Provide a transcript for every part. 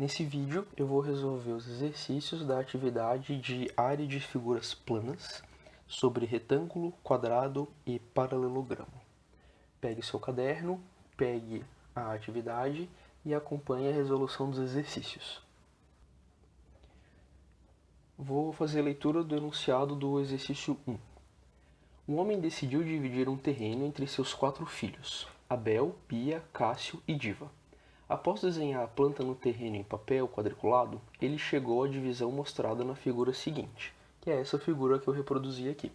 Nesse vídeo eu vou resolver os exercícios da atividade de área de figuras planas sobre retângulo, quadrado e paralelogramo. Pegue seu caderno, pegue a atividade e acompanhe a resolução dos exercícios. Vou fazer a leitura do enunciado do exercício 1. Um homem decidiu dividir um terreno entre seus 4 filhos, Abel, Bia, Cássio e Diva. Após desenhar a planta no terreno em papel quadriculado, ele chegou à divisão mostrada na figura seguinte, que é essa figura que eu reproduzi aqui.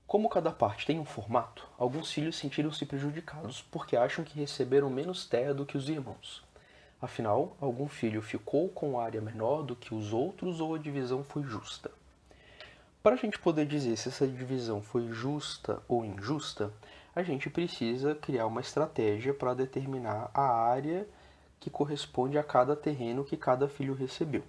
Como cada parte tem um formato, alguns filhos sentiram-se prejudicados porque acham que receberam menos terra do que os irmãos. Afinal, algum filho ficou com área menor do que os outros ou a divisão foi justa. Para a gente poder dizer se essa divisão foi justa ou injusta, a gente precisa criar uma estratégia para determinar a área que corresponde a cada terreno que cada filho recebeu.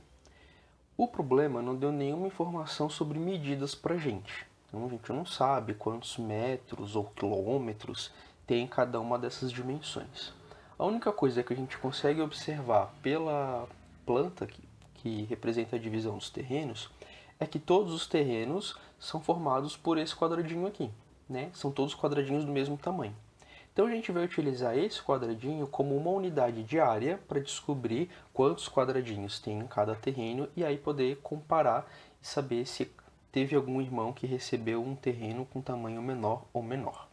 O problema não deu nenhuma informação sobre medidas para a gente. Então a gente não sabe quantos metros ou quilômetros tem cada uma dessas dimensões. A única coisa que a gente consegue observar pela planta que representa a divisão dos terrenos é que todos os terrenos são formados por esse quadradinho aqui, né? São todos quadradinhos do mesmo tamanho. Então a gente vai utilizar esse quadradinho como uma unidade de área para descobrir quantos quadradinhos tem em cada terreno e aí poder comparar e saber se teve algum irmão que recebeu um terreno com tamanho menor ou menor.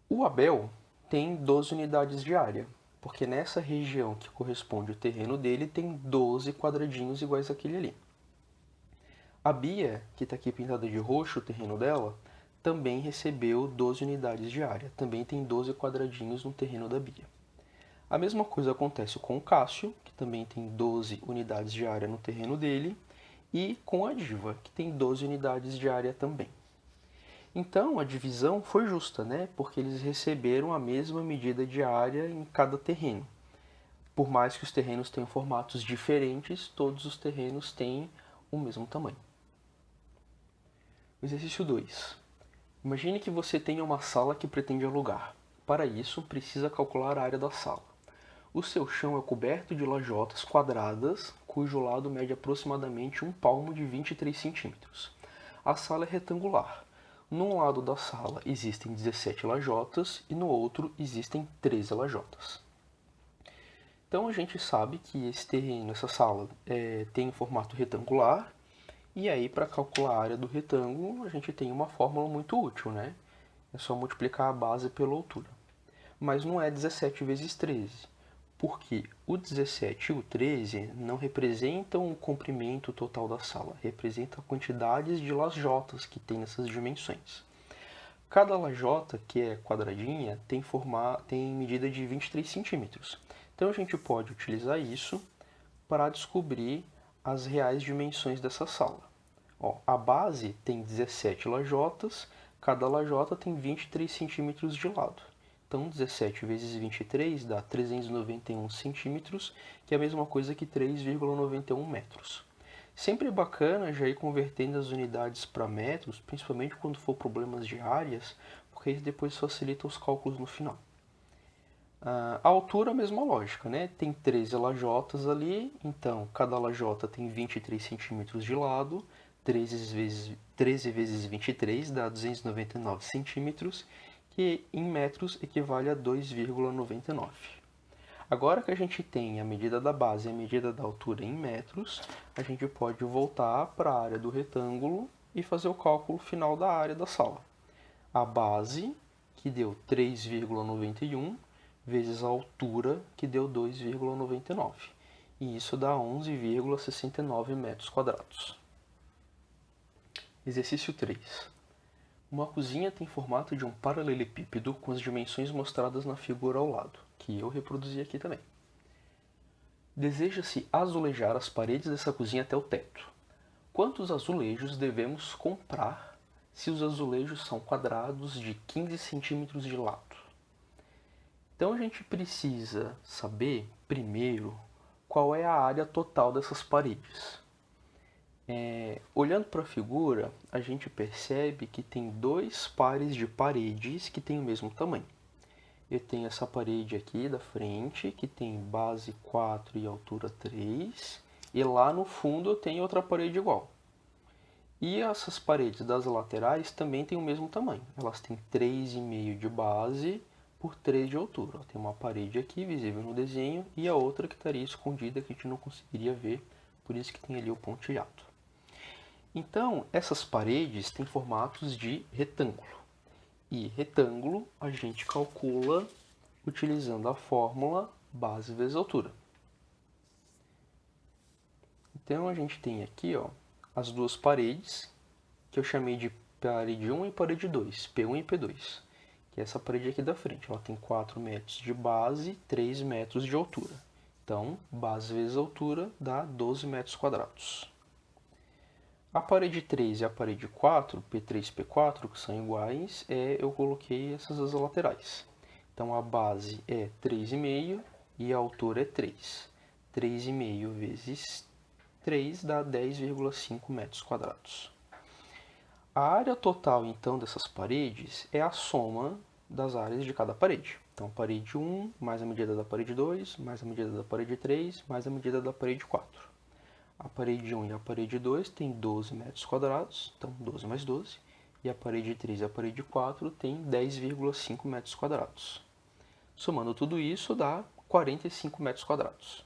O Abel tem 12 unidades de área, porque nessa região que corresponde o terreno dele tem 12 quadradinhos iguais àquele ali. A Bia, que está aqui pintada de roxo, o terreno dela, também recebeu 12 unidades de área. Também tem 12 quadradinhos no terreno da Bia. A mesma coisa acontece com o Cássio, que também tem 12 unidades de área no terreno dele, e com a Diva, que tem 12 unidades de área também. Então, a divisão foi justa, né? Porque eles receberam a mesma medida de área em cada terreno. Por mais que os terrenos tenham formatos diferentes, todos os terrenos têm o mesmo tamanho. Exercício 2. Imagine que você tenha uma sala que pretende alugar. Para isso, precisa calcular a área da sala. O seu chão é coberto de lajotas quadradas, cujo lado mede aproximadamente um palmo de 23 centímetros. A sala é retangular. Num lado da sala existem 17 lajotas e no outro existem 13 lajotas. Então a gente sabe que esse terreno, essa sala, tem um formato retangular. E aí, para calcular a área do retângulo, a gente tem uma fórmula muito útil, né? É só multiplicar a base pela altura. Mas não é 17 vezes 13, porque o 17 e o 13 não representam o comprimento total da sala, representam quantidades de lajotas que tem nessas dimensões. Cada lajota, que é quadradinha, tem medida de 23 centímetros. Então a gente pode utilizar isso para descobrir as reais dimensões dessa sala. A base tem 17 lajotas, cada lajota tem 23 centímetros de lado. Então 17 vezes 23 dá 391 centímetros, que é a mesma coisa que 3,91 metros. Sempre é bacana já ir convertendo as unidades para metros, principalmente quando for problemas de áreas, porque isso depois facilita os cálculos no final. A altura, a mesma lógica, né? Tem 13 lajotas ali, então cada lajota tem 23 centímetros de lado, 13 vezes 23 dá 299 centímetros, que em metros equivale a 2,99. Agora que a gente tem a medida da base e a medida da altura em metros, a gente pode voltar para a área do retângulo e fazer o cálculo final da área da sala. A base, que deu 3,91, vezes a altura, que deu 2,99. E isso dá 11,69 metros quadrados. Exercício 3. Uma cozinha tem formato de um paralelepípedo com as dimensões mostradas na figura ao lado, que eu reproduzi aqui também. Deseja-se azulejar as paredes dessa cozinha até o teto. Quantos azulejos devemos comprar se os azulejos são quadrados de 15 centímetros de lado? Então a gente precisa saber, primeiro, qual é a área total dessas paredes. Olhando para a figura, a gente percebe que tem 2 pares de paredes que têm o mesmo tamanho. Eu tenho essa parede aqui da frente, que tem base 4 e altura 3. E lá no fundo eu tenho outra parede igual. E essas paredes das laterais também têm o mesmo tamanho. Elas têm 3,5 de base por 3 de altura. Tem uma parede aqui visível no desenho e a outra que estaria escondida que a gente não conseguiria ver, por isso que tem ali o pontilhado. Então, essas paredes têm formatos de retângulo. E retângulo a gente calcula utilizando a fórmula base vezes altura. Então a gente tem aqui as duas paredes, que eu chamei de parede 1 e parede 2, P1 e P2. Que é essa parede aqui da frente. Ela tem 4 metros de base, 3 metros de altura. Então, base vezes altura dá 12 metros quadrados. A parede 3 e a parede 4, P3 e P4, que são iguais, eu coloquei essas as laterais. Então, a base é 3,5 e a altura é 3. 3,5 vezes 3 dá 10,5 metros quadrados. A área total, então, dessas paredes é a soma das áreas de cada parede. Então, parede 1 mais a medida da parede 2, mais a medida da parede 3, mais a medida da parede 4. A parede 1 e a parede 2 tem 12 metros quadrados, então 12 mais 12. E a parede 3 e a parede 4 tem 10,5 metros quadrados. Somando tudo isso dá 45 metros quadrados.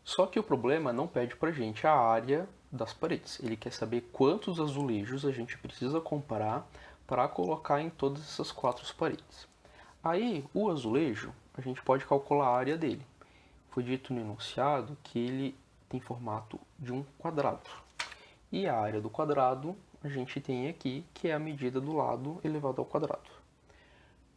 Só que o problema não pede para a gente a área das paredes. Ele quer saber quantos azulejos a gente precisa comprar para colocar em todas essas 4 paredes. Aí, o azulejo, a gente pode calcular a área dele. Foi dito no enunciado que ele tem formato de um quadrado. E a área do quadrado a gente tem aqui, que é a medida do lado elevado ao quadrado.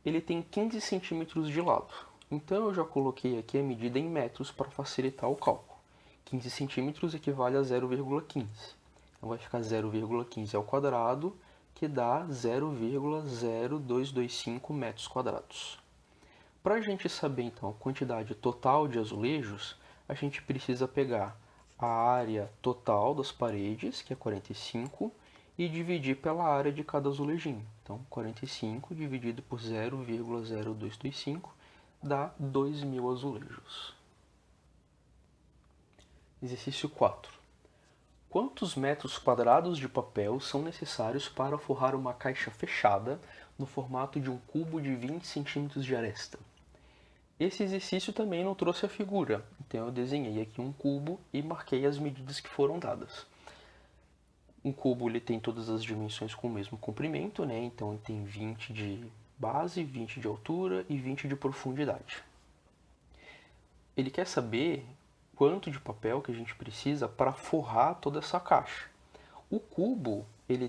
Ele tem 15 centímetros de lado. Então eu já coloquei aqui a medida em metros para facilitar o cálculo. 15 centímetros equivale a 0,15. Então vai ficar 0,15 ao quadrado, que dá 0,0225 metros quadrados. Para a gente saber, então, a quantidade total de azulejos, a gente precisa pegar a área total das paredes, que é 45, e dividir pela área de cada azulejinho. Então, 45 dividido por 0,0225 dá 2.000 azulejos. Exercício 4. Quantos metros quadrados de papel são necessários para forrar uma caixa fechada no formato de um cubo de 20 centímetros de aresta? Esse exercício também não trouxe a figura, então eu desenhei aqui um cubo e marquei as medidas que foram dadas. Um cubo ele tem todas as dimensões com o mesmo comprimento, né? Então ele tem 20 de base, 20 de altura e 20 de profundidade. Ele quer saber quanto de papel que a gente precisa para forrar toda essa caixa. O cubo ele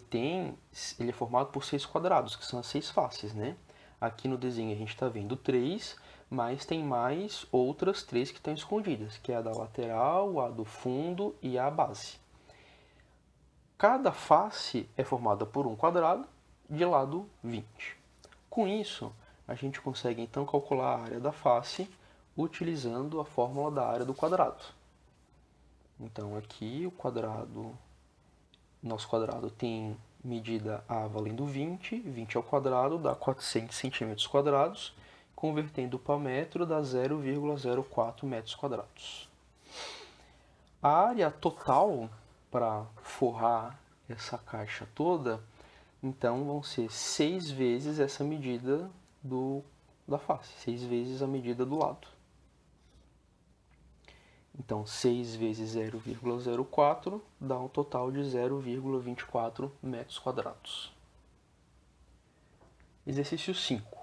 é formado por 6 quadrados, que são as 6 faces, né? Aqui no desenho a gente está vendo 3, mas tem mais outras 3 que estão escondidas, que é a da lateral, a do fundo e a base. Cada face é formada por um quadrado, de lado 20. Com isso, a gente consegue então calcular a área da face utilizando a fórmula da área do quadrado. Então aqui o quadrado, nosso quadrado tem medida A valendo 20, 20 ao quadrado dá 400 centímetros quadrados, convertendo para metro dá 0,04 metros quadrados. A área total para forrar essa caixa toda, então vão ser 6 vezes essa medida da face, 6 vezes a medida do lado. Então, 6 vezes 0,04 dá um total de 0,24 metros quadrados. Exercício 5.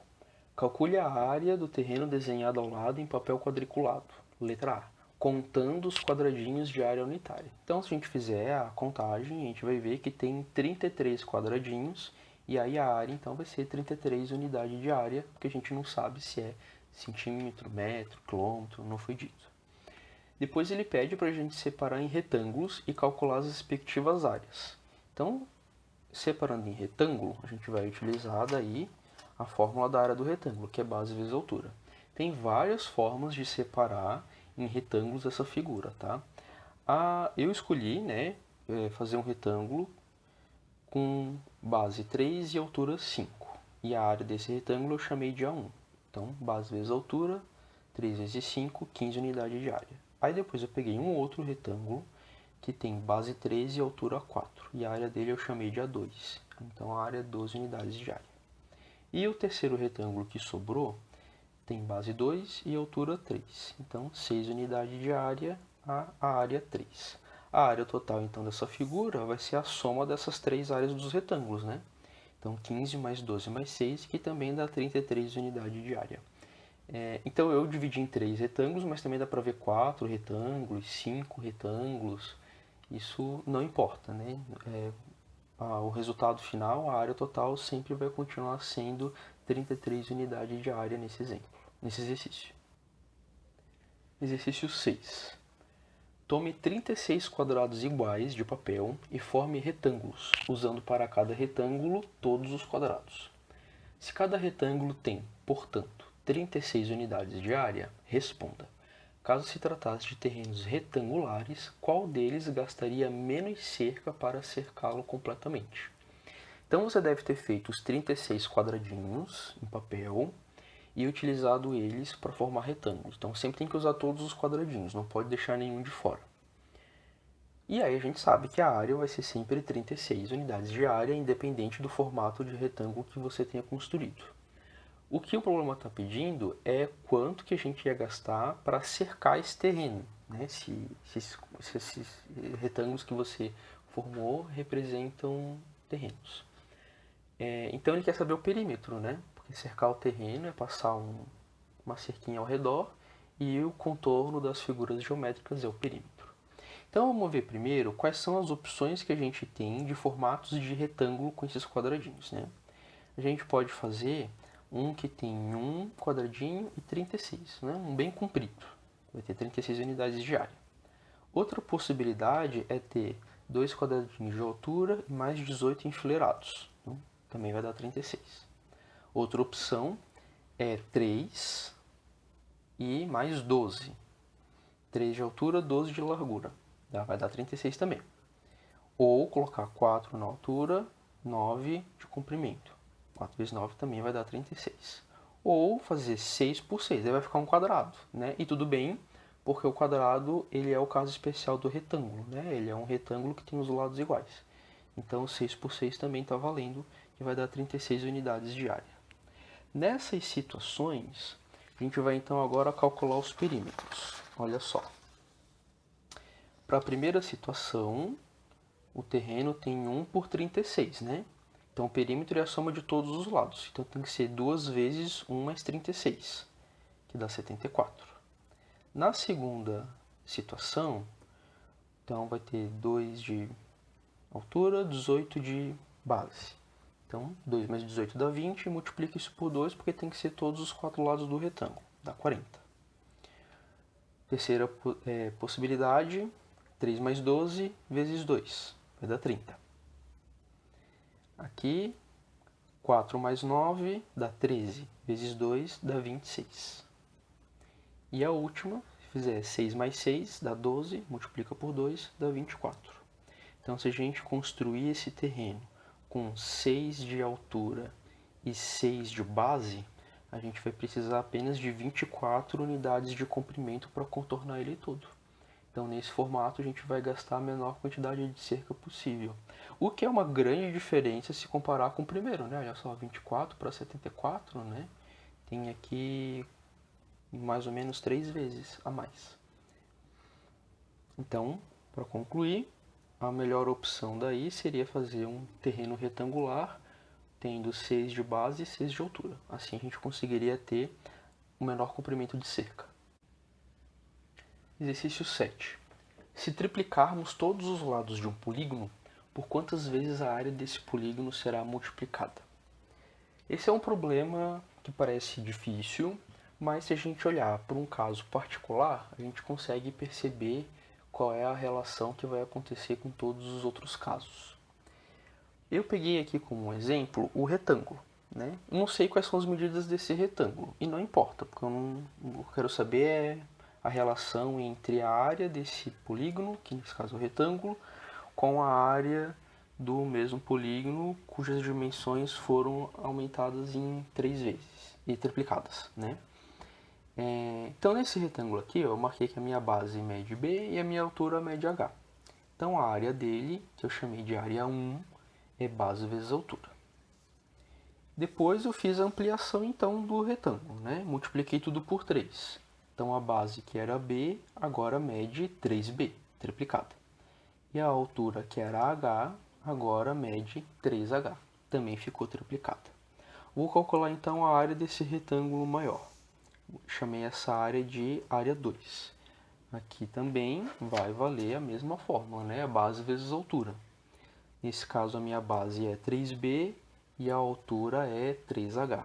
Calcule a área do terreno desenhado ao lado em papel quadriculado. Letra A. Contando os quadradinhos de área unitária. Então, se a gente fizer a contagem, a gente vai ver que tem 33 quadradinhos, e aí a área, então, vai ser 33 unidades de área, porque a gente não sabe se é centímetro, metro, quilômetro, não foi dito. Depois ele pede para a gente separar em retângulos e calcular as respectivas áreas. Então, separando em retângulo, a gente vai utilizar daí a fórmula da área do retângulo, que é base vezes altura. Tem várias formas de separar em retângulos essa figura, tá? Eu escolhi, fazer um retângulo com base 3 e altura 5. E a área desse retângulo eu chamei de A1. Então, base vezes altura, 3 vezes 5, 15 unidades de área. Aí depois eu peguei um outro retângulo que tem base 13 e altura 4. E a área dele eu chamei de A2. Então a área é 12 unidades de área. E o terceiro retângulo que sobrou tem base 2 e altura 3. Então 6 unidades de área, a área 3. A área total então dessa figura vai ser a soma dessas três áreas dos retângulos, né? Então 15 mais 12 mais 6, que também dá 33 unidades de área. Então eu dividi em 3 retângulos, mas também dá para ver 4 retângulos, 5 retângulos. Isso não importa, né? O resultado final, a área total, sempre vai continuar sendo 33 unidades de área nesse exemplo, nesse exercício. Exercício 6. Tome 36 quadrados iguais de papel e forme retângulos, usando para cada retângulo todos os quadrados. Se cada retângulo tem, portanto, 36 unidades de área, responda. Caso se tratasse de terrenos retangulares, qual deles gastaria menos cerca para cercá-lo completamente? Então você deve ter feito os 36 quadradinhos em papel e utilizado eles para formar retângulos. Então sempre tem que usar todos os quadradinhos, não pode deixar nenhum de fora. E aí a gente sabe que a área vai ser sempre 36 unidades de área, independente do formato de retângulo que você tenha construído. O que o problema está pedindo é quanto que a gente ia gastar para cercar esse terreno, né? Se esses retângulos que você formou representam terrenos. Então ele quer saber o perímetro, né? Porque cercar o terreno é passar uma cerquinha ao redor e o contorno das figuras geométricas é o perímetro. Então vamos ver primeiro quais são as opções que a gente tem de formatos de retângulo com esses quadradinhos, né? A gente pode fazer um que tem um quadradinho e 36, né? Um bem comprido, vai ter 36 unidades de área. Outra possibilidade é ter dois quadradinhos de altura e mais 18 enfileirados, então, também vai dar 36. Outra opção é 3 e mais 12. 3 de altura, 12 de largura, vai dar 36 também. Ou colocar 4 na altura, 9 de comprimento. 4 vezes 9 também vai dar 36. Ou fazer 6 por 6, aí vai ficar um quadrado, né? E tudo bem, porque o quadrado ele é o caso especial do retângulo, né? Ele é um retângulo que tem os lados iguais. Então 6 por 6 também está valendo, que vai dar 36 unidades de área. Nessas situações, a gente vai então agora calcular os perímetros. Olha só. Para a primeira situação, o terreno tem 1 por 36, né? Então o perímetro é a soma de todos os lados. Então tem que ser 2 vezes 1 mais 36, que dá 74. Na segunda situação, então vai ter 2 de altura, 18 de base. Então 2 mais 18 dá 20, e multiplica isso por 2, porque tem que ser todos os 4 lados do retângulo, dá 40. Terceira possibilidade, 3 mais 12 vezes 2, vai dar 30. Aqui, 4 mais 9 dá 13, vezes 2 dá 26. E a última, se fizer 6 mais 6 dá 12, multiplica por 2 dá 24. Então se a gente construir esse terreno com 6 de altura e 6 de base, a gente vai precisar apenas de 24 unidades de comprimento para contornar ele todo. Então, nesse formato, a gente vai gastar a menor quantidade de cerca possível. O que é uma grande diferença se comparar com o primeiro, né? Olha só, 24 para 74, né? Tem aqui mais ou menos 3 vezes a mais. Então, para concluir, a melhor opção daí seria fazer um terreno retangular, tendo 6 de base e 6 de altura. Assim a gente conseguiria ter o menor comprimento de cerca. Exercício 7. Se triplicarmos todos os lados de um polígono, por quantas vezes a área desse polígono será multiplicada? Esse é um problema que parece difícil, mas se a gente olhar por um caso particular, a gente consegue perceber qual é a relação que vai acontecer com todos os outros casos. Eu peguei aqui como exemplo o retângulo, né? Não sei quais são as medidas desse retângulo, e não importa, porque eu quero saber a relação entre a área desse polígono, que nesse caso é o retângulo, com a área do mesmo polígono cujas dimensões foram aumentadas em 3 vezes e triplicadas, né? Então, nesse retângulo aqui, eu marquei que a minha base mede B e a minha altura mede H. Então, a área dele, que eu chamei de área 1, é base vezes altura. Depois eu fiz a ampliação, então, do retângulo, né? Multipliquei tudo por 3. Então, a base, que era B, agora mede 3B, triplicada. E a altura, que era H, agora mede 3H, também ficou triplicada. Vou calcular, então, a área desse retângulo maior. Chamei essa área de área 2. Aqui também vai valer a mesma fórmula, né? A base vezes a altura. Nesse caso, a minha base é 3B e a altura é 3H.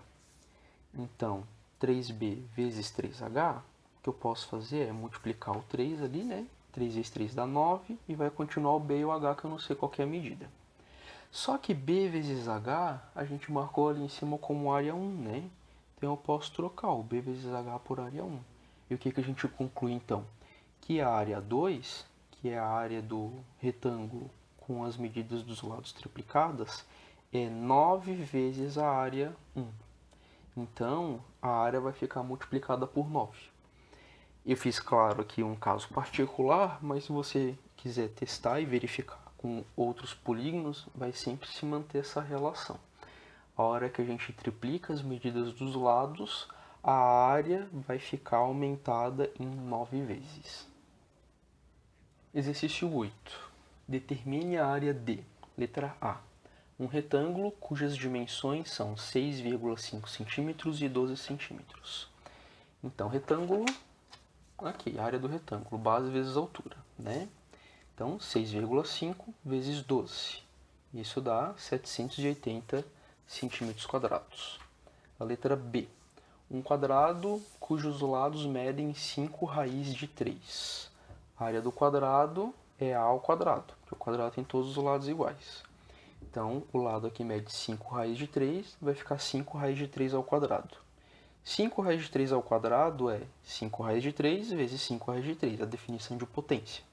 Então, 3B vezes 3H, o que eu posso fazer é multiplicar o 3 ali, né? 3 vezes 3 dá 9 e vai continuar o B e o H, que eu não sei qual que é a medida. Só que B vezes H, a gente marcou ali em cima como área 1, né? Então, eu posso trocar o B vezes H por área 1. E o que a gente conclui, então? Que a área 2, que é a área do retângulo com as medidas dos lados triplicadas, é 9 vezes a área 1. Então, a área vai ficar multiplicada por 9. Eu fiz, claro, aqui um caso particular, mas se você quiser testar e verificar com outros polígonos, vai sempre se manter essa relação. A hora que a gente triplica as medidas dos lados, a área vai ficar aumentada em 9 vezes. Exercício 8. Determine a área D. Letra A. Um retângulo cujas dimensões são 6,5 cm e 12 cm. Então, retângulo, aqui, a área do retângulo, base vezes altura, né? Então, 6,5 vezes 12. Isso dá 780 centímetros quadrados. A letra B. Um quadrado cujos lados medem 5 raiz de 3. A área do quadrado é A ao quadrado, porque o quadrado tem todos os lados iguais. Então, o lado aqui mede 5 raiz de 3, vai ficar 5 raiz de 3 ao quadrado. 5 raiz de 3 ao quadrado é 5 raiz de 3 vezes 5 raiz de 3, a definição de potência.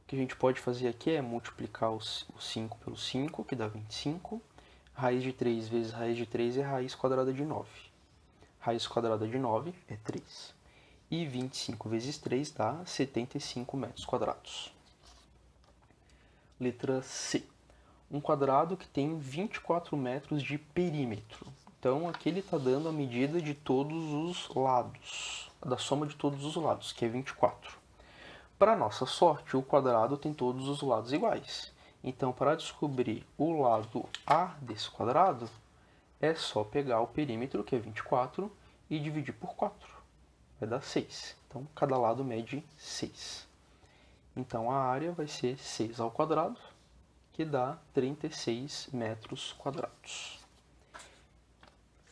O que a gente pode fazer aqui é multiplicar o 5 pelo 5, que dá 25. Raiz de 3 vezes raiz de 3 é raiz quadrada de 9. Raiz quadrada de 9 é 3. E 25 vezes 3 dá 75 metros quadrados. Letra C. Um quadrado que tem 24 metros de perímetro. Então, aqui ele está dando a medida de todos os lados, da soma de todos os lados, que é 24. Para nossa sorte, o quadrado tem todos os lados iguais. Então, para descobrir o lado A desse quadrado, é só pegar o perímetro, que é 24, e dividir por 4. Vai dar 6. Então, cada lado mede 6. Então, a área vai ser 6 ao quadrado, que dá 36 metros quadrados.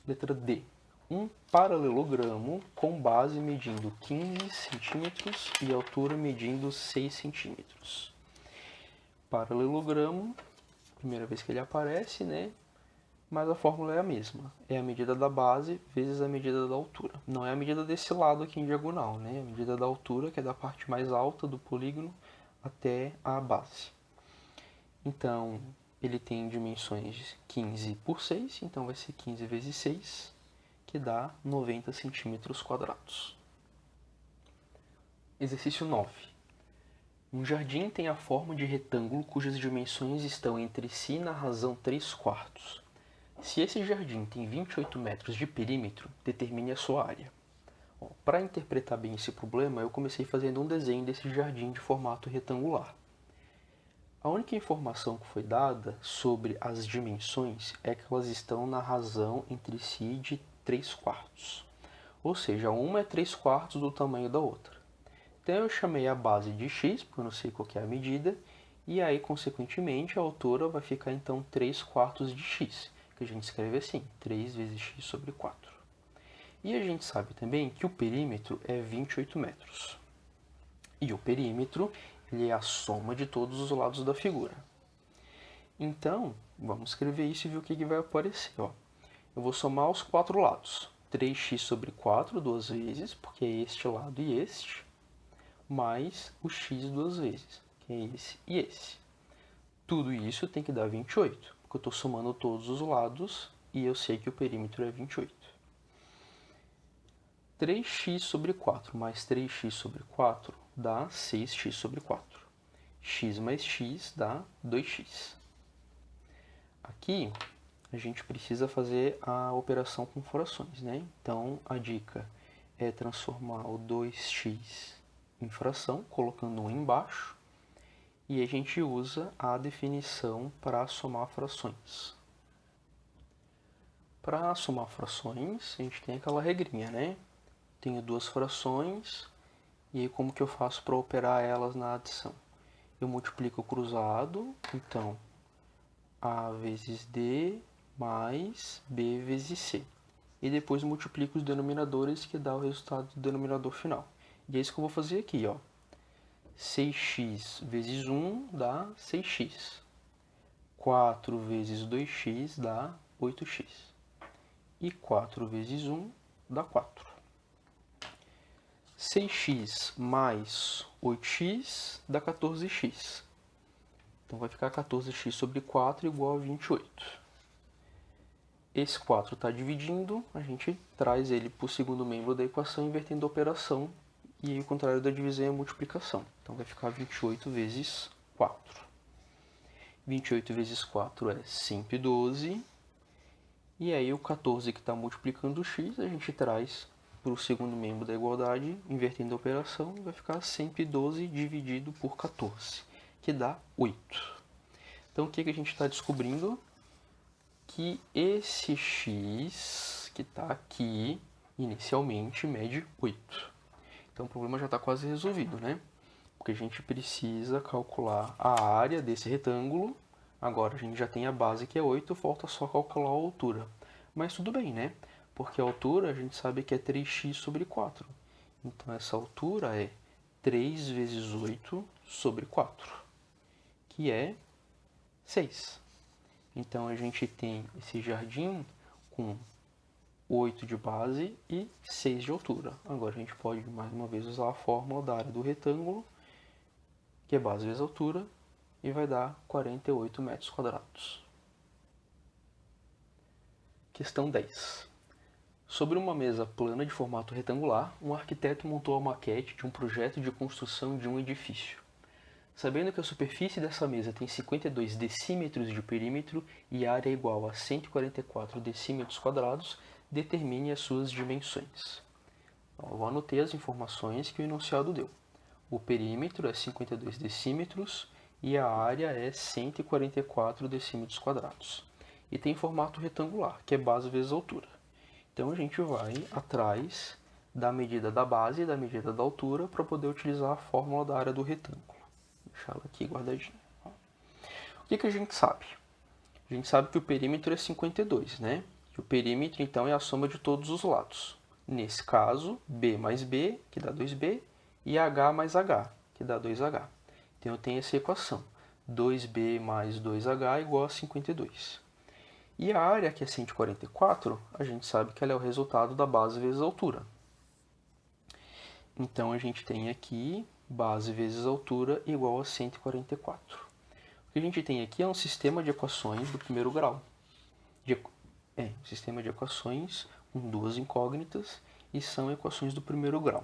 Letra D. Um paralelogramo com base medindo 15 centímetros e altura medindo 6 centímetros. Paralelogramo, primeira vez que ele aparece, né? Mas a fórmula é a mesma. É a medida da base vezes a medida da altura. Não é a medida desse lado aqui em diagonal, né? É a medida da altura, que é da parte mais alta do polígono até a base. Então, ele tem dimensões de 15 por 6, então vai ser 15 vezes 6, que dá 90 centímetros quadrados. Exercício 9. Um jardim tem a forma de retângulo cujas dimensões estão entre si na razão 3/4. Se esse jardim tem 28 metros de perímetro, determine a sua área. Para interpretar bem esse problema, eu comecei fazendo um desenho desse jardim de formato retangular. A única informação que foi dada sobre as dimensões é que elas estão na razão entre si de 3/4. Ou seja, uma é 3/4 do tamanho da outra. Então eu chamei a base de x, porque eu não sei qual que é a medida, e aí, consequentemente, a altura vai ficar então 3/4 de x, que a gente escreve assim, 3 vezes x sobre 4. E a gente sabe também que o perímetro é 28 metros. E o perímetro ele é a soma de todos os lados da figura. Então, vamos escrever isso e ver o que vai aparecer. Ó. Eu vou somar os 4 lados. 3x sobre 4 duas vezes, porque é este lado e este, mais o x duas vezes, que é esse e esse. Tudo isso tem que dar 28, porque eu estou somando todos os lados e eu sei que o perímetro é 28. 3x sobre 4 mais 3x sobre 4 dá 6x sobre 4. X mais x dá 2x. Aqui, a gente precisa fazer a operação com frações, né? Então, a dica é transformar o 2x em fração, colocando 1 embaixo. E a gente usa a definição para somar frações. Para somar frações, a gente tem aquela regrinha, né? Tenho duas frações, e aí como que eu faço para operar elas na adição? Eu multiplico o cruzado, então A vezes D mais B vezes C. E depois multiplico os denominadores, que dá o resultado do denominador final. E é isso que eu vou fazer aqui, ó. 6x vezes 1 dá 6x. 4 vezes 2x dá 8x. E 4 vezes 1 dá 4. 6x mais 8x dá 14x. Então vai ficar 14x sobre 4 igual a 28. Esse 4 está dividindo, a gente traz ele para o segundo membro da equação, invertendo a operação. E aí o contrário da divisão é a multiplicação. Então vai ficar 28 vezes 4. 28 vezes 4 é 112. E aí o 14 que está multiplicando o x, a gente traz para o segundo membro da igualdade, invertendo a operação, vai ficar 112 dividido por 14, que dá 8. Então o que a gente está descobrindo? Que esse x que está aqui, inicialmente, mede 8. Então o problema já está quase resolvido, né? Porque a gente precisa calcular a área desse retângulo. Agora a gente já tem a base que é 8, falta só calcular a altura. Mas tudo bem, né? Porque a altura a gente sabe que é 3x sobre 4. Então essa altura é 3 vezes 8 sobre 4, que é 6. Então a gente tem esse jardim com 8 de base e 6 de altura. Agora a gente pode mais uma vez usar a fórmula da área do retângulo, que é base vezes altura, e vai dar 48 metros quadrados. Questão 10. Sobre uma mesa plana de formato retangular, um arquiteto montou a maquete de um projeto de construção de um edifício. Sabendo que a superfície dessa mesa tem 52 decímetros de perímetro e a área é igual a 144 decímetros quadrados, determine as suas dimensões. Então, eu anotei as informações que o enunciado deu. O perímetro é 52 decímetros e a área é 144 decímetros quadrados. E tem formato retangular, que é base vezes altura. Então a gente vai atrás da medida da base e da medida da altura para poder utilizar a fórmula da área do retângulo. Vou deixar ela aqui guardadinha. O que a gente sabe? A gente sabe que o perímetro é 52, né? E o perímetro, então, é a soma de todos os lados. Nesse caso, B mais B, que dá 2B, e H mais H, que dá 2H. Então eu tenho essa equação. 2B mais 2H igual a 52. E a área, que é 144, a gente sabe que ela é o resultado da base vezes a altura. Então a gente tem aqui base vezes altura igual a 144. O que a gente tem aqui é um sistema de equações do primeiro grau. Um sistema de equações com duas incógnitas e são equações do primeiro grau.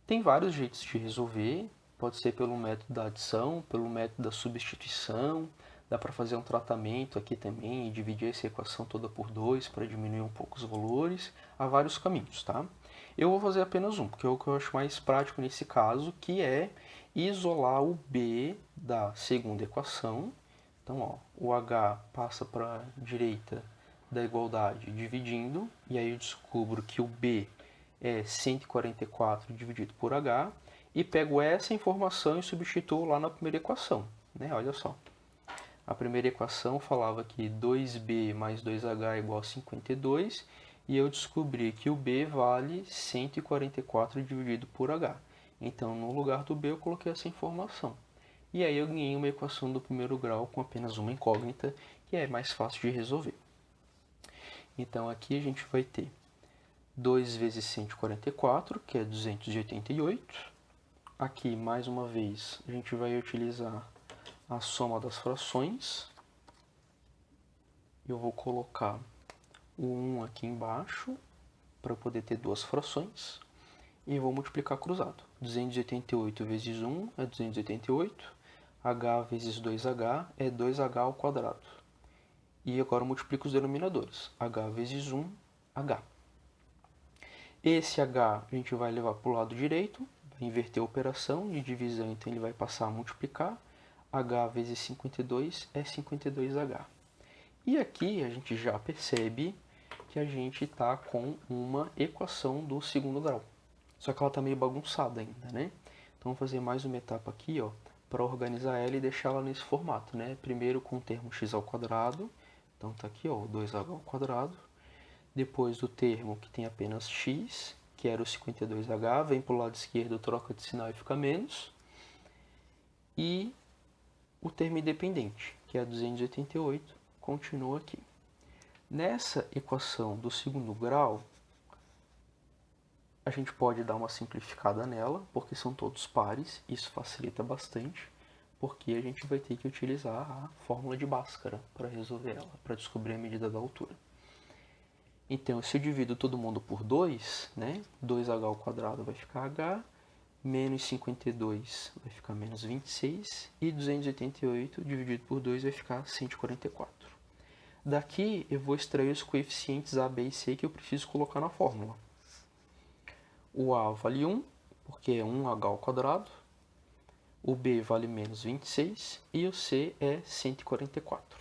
Tem vários jeitos de resolver, pode ser pelo método da adição, pelo método da substituição, dá para fazer um tratamento aqui também e dividir essa equação toda por 2 para diminuir um pouco os valores. Há vários caminhos, tá? Eu vou fazer apenas um, porque é o que eu acho mais prático nesse caso, que é isolar o B da segunda equação. Então, ó, o H passa para a direita da igualdade dividindo, e aí eu descubro que o B é 144 dividido por H, e pego essa informação e substituo lá na primeira equação, né? Olha só. A primeira equação falava que 2b mais 2h é igual a 52, e eu descobri que o b vale 144 dividido por h. Então, no lugar do b, eu coloquei essa informação. E aí eu ganhei uma equação do primeiro grau com apenas uma incógnita, que é mais fácil de resolver. Então, aqui a gente vai ter 2 vezes 144, que é 288. Aqui, mais uma vez, a gente vai utilizar a soma das frações. Eu vou colocar o 1 aqui embaixo para poder ter duas frações. E vou multiplicar cruzado. 288 vezes 1 é 288. H vezes 2H é 2H ao quadrado. E agora eu multiplico os denominadores. H vezes 1, H. Esse H a gente vai levar para o lado direito. Vai inverter a operação de divisão, então ele vai passar a multiplicar. H vezes 52 é 52H. E aqui a gente já percebe que a gente está com uma equação do segundo grau. Só que ela está meio bagunçada ainda, né? Então, vou fazer mais uma etapa aqui, ó, para organizar ela e deixar ela nesse formato, né? Primeiro com o termo x ao quadrado. Então, tá aqui, ó, 2h ao quadrado. Depois do termo que tem apenas x, que era o 52h, vem para o lado esquerdo, troca de sinal e fica menos. E o termo independente, que é 288, continua aqui. Nessa equação do segundo grau, a gente pode dar uma simplificada nela, porque são todos pares, isso facilita bastante, porque a gente vai ter que utilizar a fórmula de Bhaskara para resolver ela, para descobrir a medida da altura. Então, se eu divido todo mundo por 2, né, 2h ao quadrado vai ficar h, menos 52 vai ficar menos 26, e 288 dividido por 2 vai ficar 144. Daqui eu vou extrair os coeficientes a, b e c que eu preciso colocar na fórmula. O a vale 1, porque é 1h ao quadrado. O b vale menos 26 e o c é 144.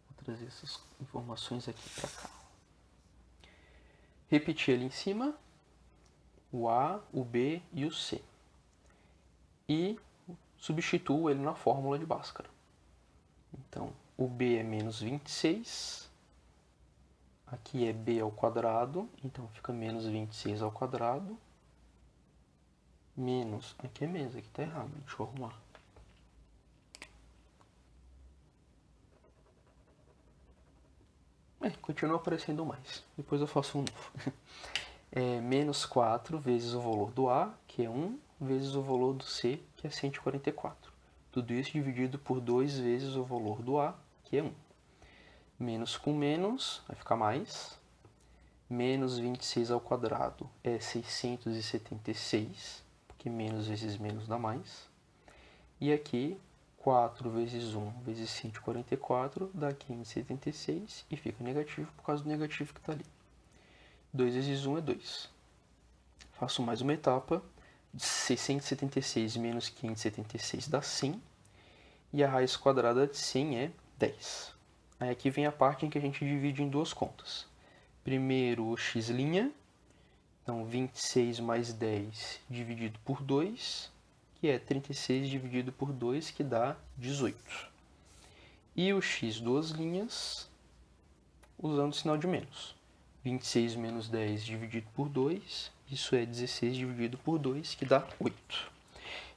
Vou trazer essas informações aqui para cá. Repetir ali em cima o a, o b e o c. E substituo ele na fórmula de Bhaskara. Então, o b é menos 26. Aqui é b ao quadrado, então fica menos 26 ao quadrado. Menos, aqui é menos, aqui está errado, deixa eu arrumar. Continua aparecendo mais, depois eu faço um novo. Menos 4 vezes o valor do A, que é 1, vezes o valor do C, que é 144. Tudo isso dividido por 2 vezes o valor do A, que é 1. Menos com menos, vai ficar mais. Menos 26 ao quadrado é 676, porque menos vezes menos dá mais. E aqui, 4 vezes 1 vezes 144 dá 576 e fica negativo por causa do negativo que está ali. 2 vezes 1 é 2. Faço mais uma etapa. 676 menos 576 dá 100. E a raiz quadrada de 100 é 10. Aí aqui vem a parte em que a gente divide em duas contas. Primeiro o x', então 26 mais 10 dividido por 2, que é 36 dividido por 2, que dá 18. E o x duas linhas, usando o sinal de menos. 26 menos 10 dividido por 2, isso é 16 dividido por 2, que dá 8.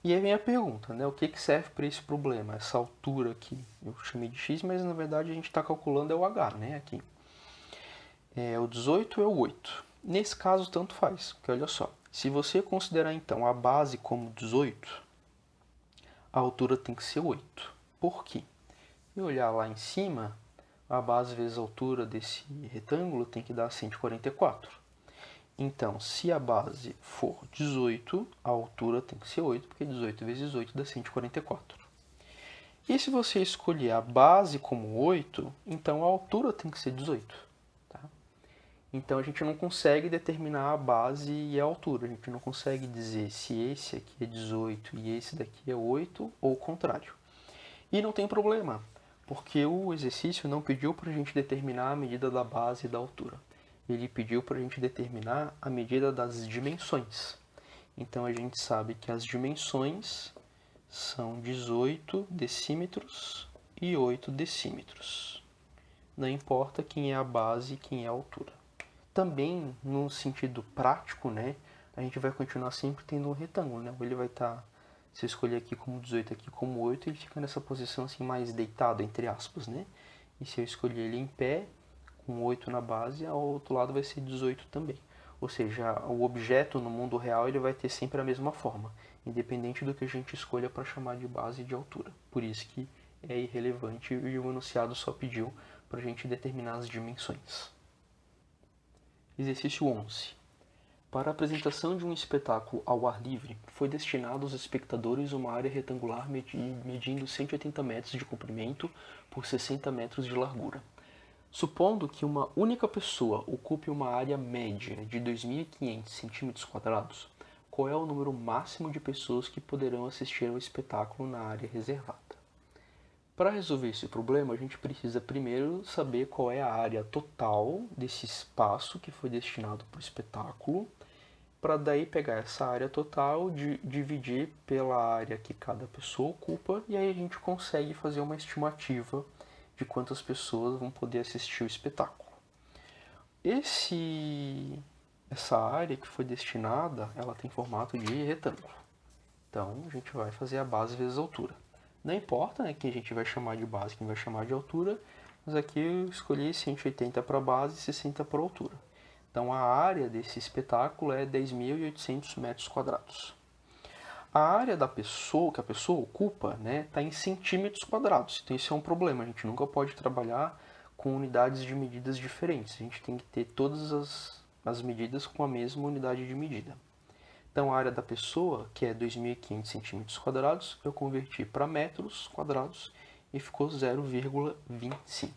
E aí vem a pergunta, né? O que serve para esse problema? Essa altura aqui, eu chamei de x, mas na verdade a gente está calculando é o h, né? Aqui. O 18 é o 8. Nesse caso, tanto faz, porque olha só. Se você considerar então a base como 18, a altura tem que ser 8. Por quê? Se olhar lá em cima, a base vezes a altura desse retângulo tem que dar 144. Então, se a base for 18, a altura tem que ser 8, porque 18 vezes 8 dá 144. E se você escolher a base como 8, então a altura tem que ser 18. Tá? Então, a gente não consegue determinar a base e a altura. A gente não consegue dizer se esse aqui é 18 e esse daqui é 8, ou o contrário. E não tem problema, porque o exercício não pediu para a gente determinar a medida da base e da altura. Ele pediu para a gente determinar a medida das dimensões. Então, a gente sabe que as dimensões são 18 decímetros e 8 decímetros. Não importa quem é a base e quem é a altura. Também, no sentido prático, né, a gente vai continuar sempre tendo um retângulo, né? Ele vai estar, se eu escolher aqui como 18, aqui como 8, ele fica nessa posição assim mais deitado, entre aspas, né? E se eu escolher ele em pé, com 8 na base, ao outro lado vai ser 18 também. Ou seja, o objeto no mundo real ele vai ter sempre a mesma forma, independente do que a gente escolha para chamar de base de altura. Por isso que é irrelevante e o enunciado só pediu para a gente determinar as dimensões. Exercício 11. Para a apresentação de um espetáculo ao ar livre, foi destinado aos espectadores uma área retangular medindo 180 metros de comprimento por 60 metros de largura. Supondo que uma única pessoa ocupe uma área média de 2.500 cm², qual é o número máximo de pessoas que poderão assistir ao espetáculo na área reservada? Para resolver esse problema, a gente precisa primeiro saber qual é a área total desse espaço que foi destinado para o espetáculo, para daí pegar essa área total, dividir pela área que cada pessoa ocupa, e aí a gente consegue fazer uma estimativa de quantas pessoas vão poder assistir o espetáculo. Essa área que foi destinada, ela tem formato de retângulo. Então, a gente vai fazer a base vezes a altura. Não importa, né, quem a gente vai chamar de base, quem vai chamar de altura, mas aqui eu escolhi 180 para a base e 60 para a altura. Então, a área desse espetáculo é 10.800 m². A área da pessoa, que a pessoa ocupa, está em centímetros quadrados. Então, isso é um problema. A gente nunca pode trabalhar com unidades de medidas diferentes. A gente tem que ter todas as medidas com a mesma unidade de medida. Então, a área da pessoa, que é 2.500 cm², eu converti para metros quadrados e ficou 0,25.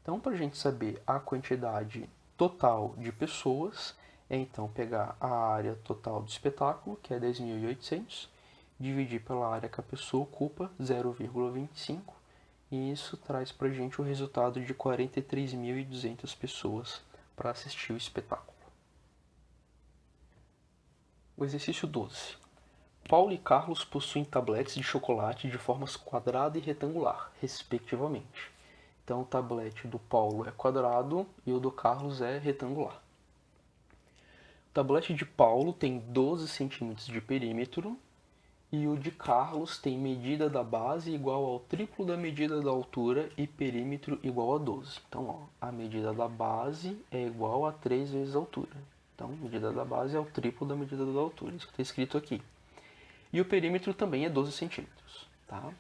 Então, para a gente saber a quantidade total de pessoas, é então pegar a área total do espetáculo, que é 10.800, dividir pela área que a pessoa ocupa, 0,25, e isso traz para a gente o resultado de 43.200 pessoas para assistir o espetáculo. O exercício 12. Paulo e Carlos possuem tabletes de chocolate de formas quadrada e retangular, respectivamente. Então, o tablete do Paulo é quadrado e o do Carlos é retangular. O tablete de Paulo tem 12 centímetros de perímetro e o de Carlos tem medida da base igual ao triplo da medida da altura e perímetro igual a 12. Então, a medida da base é igual a 3 vezes a altura. Então, a medida da base é o triplo da medida da altura, isso que está escrito aqui. E o perímetro também é 12 centímetros. Tá?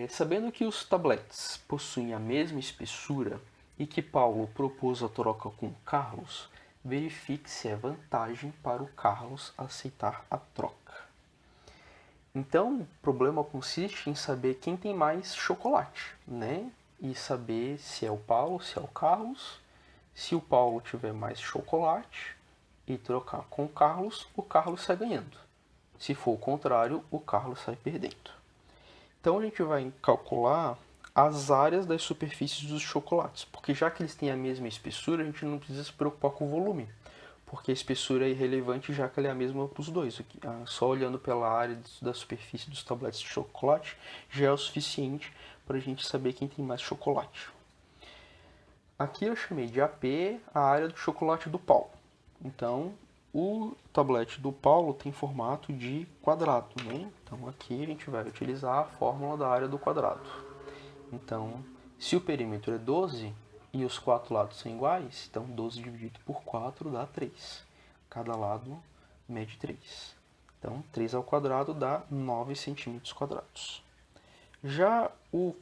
Sabendo que os tabletes possuem a mesma espessura e que Paulo propôs a troca com Carlos, verifique se é vantagem para o Carlos aceitar a troca. Então, o problema consiste em saber quem tem mais chocolate, né? E saber se é o Paulo, se é o Carlos. Se o Paulo tiver mais chocolate e trocar com o Carlos sai ganhando. Se for o contrário, o Carlos sai perdendo. Então, a gente vai calcular as áreas das superfícies dos chocolates, porque já que eles têm a mesma espessura, a gente não precisa se preocupar com o volume, porque a espessura é irrelevante já que ela é a mesma para os dois. Aqui, só olhando pela área da superfície dos tabletes de chocolate já é o suficiente para a gente saber quem tem mais chocolate. Aqui eu chamei de AP a área do chocolate do Paulo. Então, o tablete do Paulo tem formato de quadrado, né? Então, aqui a gente vai utilizar a fórmula da área do quadrado. Então, se o perímetro é 12 e os quatro lados são iguais, então 12 dividido por 4 dá 3. Cada lado mede 3. Então, 3 ao quadrado dá 9 centímetros quadrados. Já o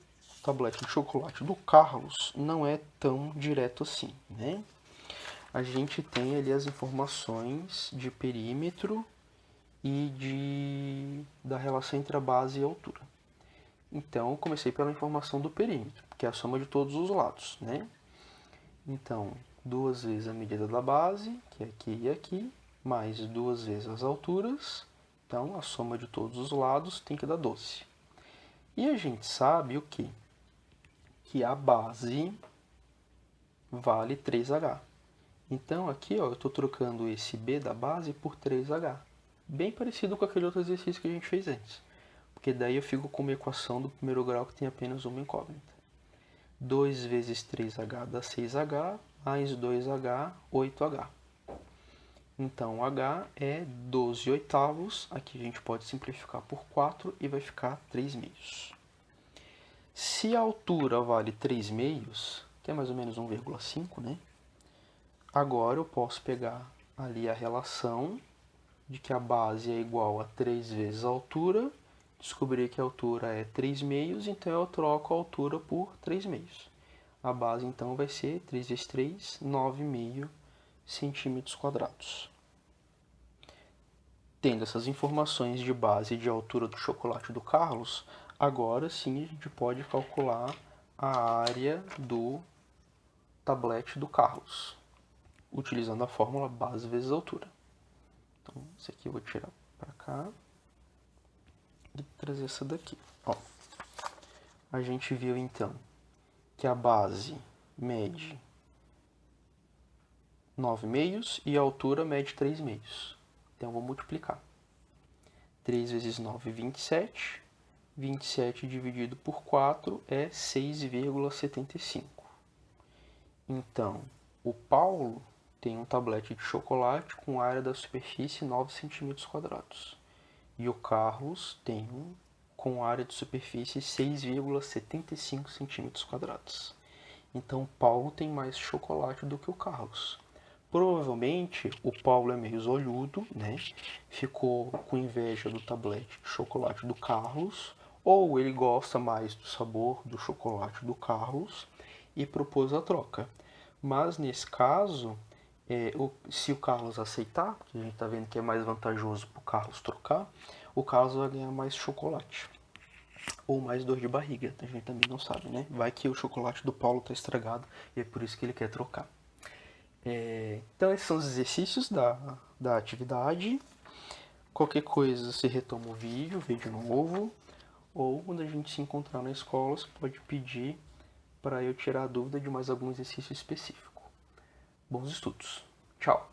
tablete de chocolate do Carlos não é tão direto assim, né? A gente tem ali as informações de perímetro e da relação entre a base e a altura. Então, eu comecei pela informação do perímetro, que é a soma de todos os lados, né? Então, 2 vezes a medida da base, que é aqui e aqui, mais 2 vezes as alturas. Então, a soma de todos os lados tem que dar 12. E a gente sabe o quê? Que a base vale 3H. Então, aqui ó, eu estou trocando esse B da base por 3H. Bem parecido com aquele outro exercício que a gente fez antes. Porque daí eu fico com uma equação do primeiro grau que tem apenas uma incógnita. 2 vezes 3H dá 6H, mais 2H, 8H. Então, H é 12 oitavos. Aqui a gente pode simplificar por 4 e vai ficar 3 meios. Se a altura vale 3 meios, que é mais ou menos 1,5, né? Agora eu posso pegar ali a relação de que a base é igual a 3 vezes a altura. Descobri que a altura é 3 meios, então eu troco a altura por 3 meios. A base então vai ser 3 vezes 3, 9,5 centímetros quadrados. Tendo essas informações de base e de altura do chocolate do Carlos, agora sim a gente pode calcular a área do tablete do Carlos, utilizando a fórmula base vezes altura. Então, isso aqui eu vou tirar para cá e trazer essa daqui. Ó, a gente viu então que a base mede 9 meios e a altura mede 3 meios. Então eu vou multiplicar. 3 vezes 9, 27. 27 dividido por 4 é 6,75. Então, o Paulo tem um tablete de chocolate com área da superfície 9 centímetros quadrados. E o Carlos tem um com área de superfície 6,75 centímetros quadrados. Então, o Paulo tem mais chocolate do que o Carlos. Provavelmente, o Paulo é meio olhudo, né? Ficou com inveja do tablete de chocolate do Carlos, ou ele gosta mais do sabor do chocolate do Carlos e propôs a troca. Mas nesse caso, se o Carlos aceitar, que a gente está vendo que é mais vantajoso para o Carlos trocar, o Carlos vai ganhar mais chocolate. Ou mais dor de barriga, a gente também não sabe, né? Vai que o chocolate do Paulo está estragado e é por isso que ele quer trocar. Então esses são os exercícios da atividade. Qualquer coisa você retoma o vídeo, vê de novo. Ou quando a gente se encontrar na escola, você pode pedir para eu tirar a dúvida de mais algum exercício específico. Bons estudos. Tchau!